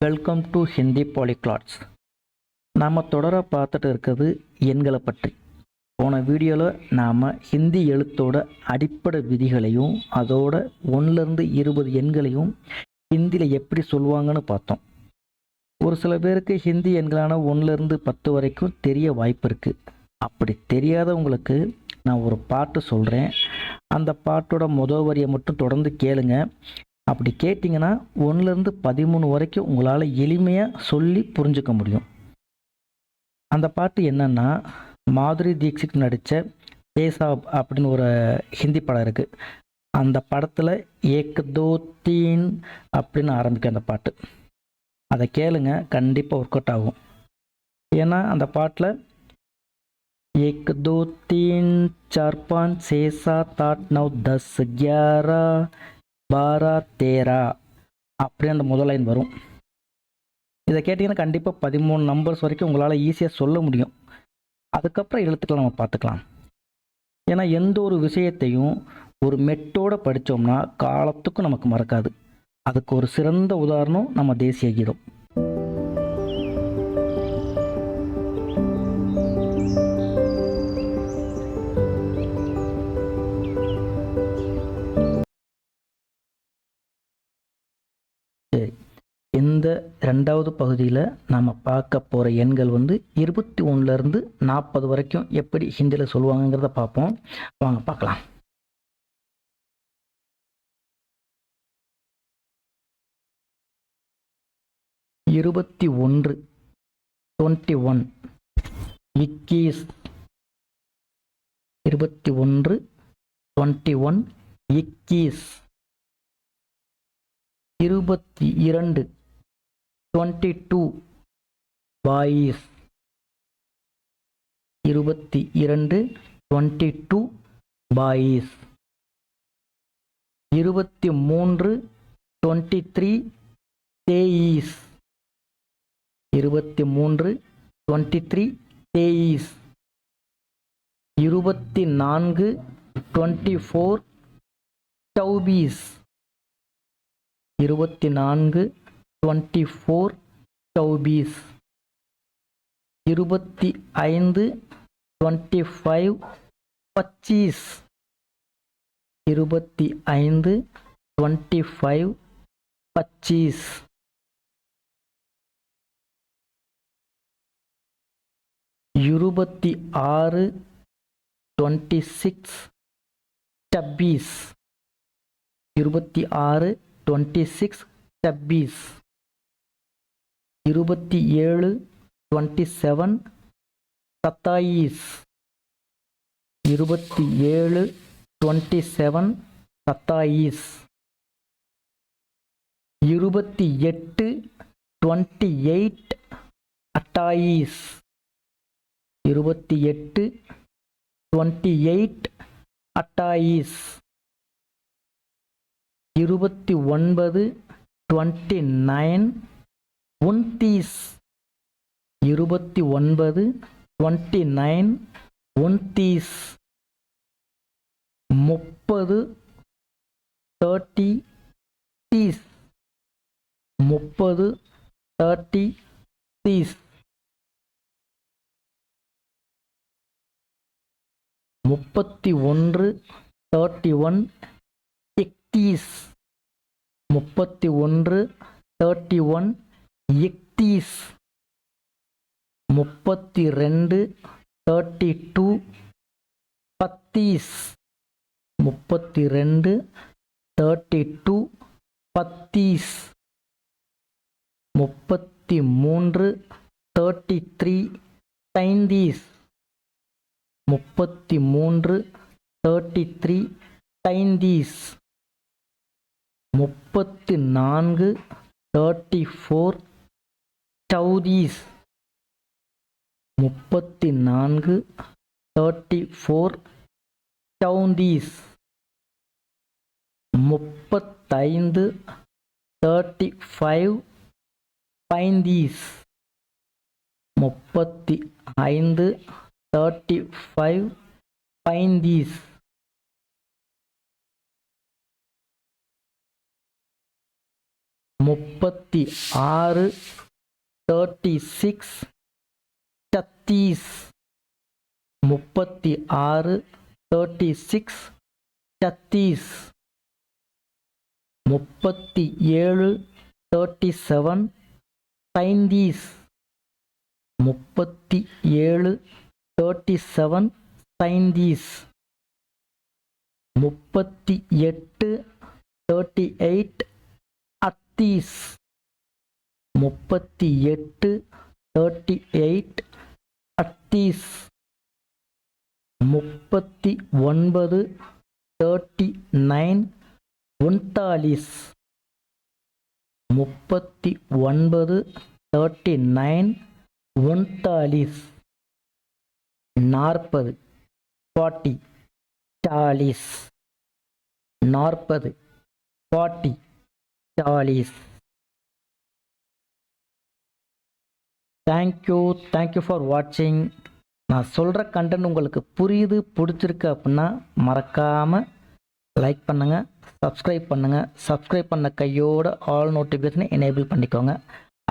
Welcome to Hindi பாலிக்ளாட்ஸ். நாம் தொடர பார்த்துட்டு இருக்கிறது எண்களை பற்றி. போன வீடியோவில் நாம் ஹிந்தி எழுத்தோட அடிப்படை விதிகளையும் அதோட 1லேருந்து 20 எண்களையும் ஹிந்தியில் எப்படி சொல்லுவாங்கன்னு பார்த்தோம். ஒரு சில பேருக்கு ஹிந்தி எண்களான 1லேருந்து 10 வரைக்கும் தெரிய வாய்ப்பு இருக்குது. அப்படி தெரியாதவங்களுக்கு நான் ஒரு பாட்டு சொல்கிறேன். அந்த பாட்டோட முதல் வரியை மட்டும் தொடர்ந்து கேளுங்க. அப்படி கேட்டிங்கன்னா 1லேருந்து 13 வரைக்கும் உங்களால் எளிமையாக சொல்லி புரிஞ்சுக்க முடியும். அந்த பாட்டு என்னன்னா, மாதுரி தீக்ஷித் நடித்த பேசாப் அப்படின்னு ஒரு ஹிந்தி படம் இருக்குது. அந்த படத்தில் ஏக் தோ தீன் அப்படின்னு ஆரம்பிக்கும் அந்த பாட்டு. அதை கேளுங்க, கண்டிப்பாக ஒர்க் அவுட் ஆகும். ஏன்னா அந்த பாட்டில் ஏக் தோ தீன் சார் பாஞ்ச் சே சாத் ஆட் நவ் 10 11 12 13 அப்படி அந்த முதல் லைன் வரும். இதை கேட்டிங்கன்னா கண்டிப்பாக 13 நம்பர்ஸ் வரைக்கும் உங்களால் ஈஸியாக சொல்ல முடியும். அதுக்கப்புறம் எழுத்துக்களை நம்ம பார்த்துக்கலாம். ஏன்னா எந்த ஒரு விஷயத்தையும் ஒரு மெட்டோடு படித்தோம்னா காலத்துக்கும் நமக்கு மறக்காது. அதுக்கு ஒரு சிறந்த உதாரணம் நம்ம தேசிய கீதம். சரி, இந்த 2வது பகுதியில் நாம் பார்க்க போகிற எண்கள் 21லேருந்து 40 வரைக்கும் எப்படி ஹிந்தியில் சொல்லுவாங்கங்கிறத பார்ப்போம். வாங்க பார்க்கலாம். இருபத்தி 21 21 21 21 21 21 22 22 22 22 22 22 23 23 23 23 23 23 24 24 24 24 24 24 25 25 25 25 25 25 26 26 26 26 26 26 27 27 27 27 27 27 28 28 28 28 28 28 29 29 29 29 29 29 30 30 30 30 30 30 31 31 31 31 31 31 32 32 32 32 32 32 33 33 30 33 33 30 34 34 40 34 34 40 35 35 35 35 35 35 36 36 36 36 36 36 37 37 37 37 37 37 38 38 38 38 38 38 39 39 39 39 39 39 40 40 40 40 40 40. தேங்க்யூ ஃபார் வாட்சிங். நான் சொல்கிற கண்டென்ட் உங்களுக்கு புரியுது, பிடிச்சிருக்கு அப்படின்னா மறக்காமல் லைக் பண்ணுங்கள், சப்ஸ்கிரைப் பண்ண கையோட ஆல் நோட்டிஃபிகேஷனை எனேபிள் பண்ணிக்கோங்க.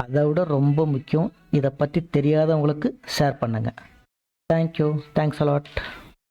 அதை விட ரொம்ப முக்கியம், இதை பற்றி தெரியாதவங்களுக்கு ஷேர் பண்ணுங்கள். Thanks a lot.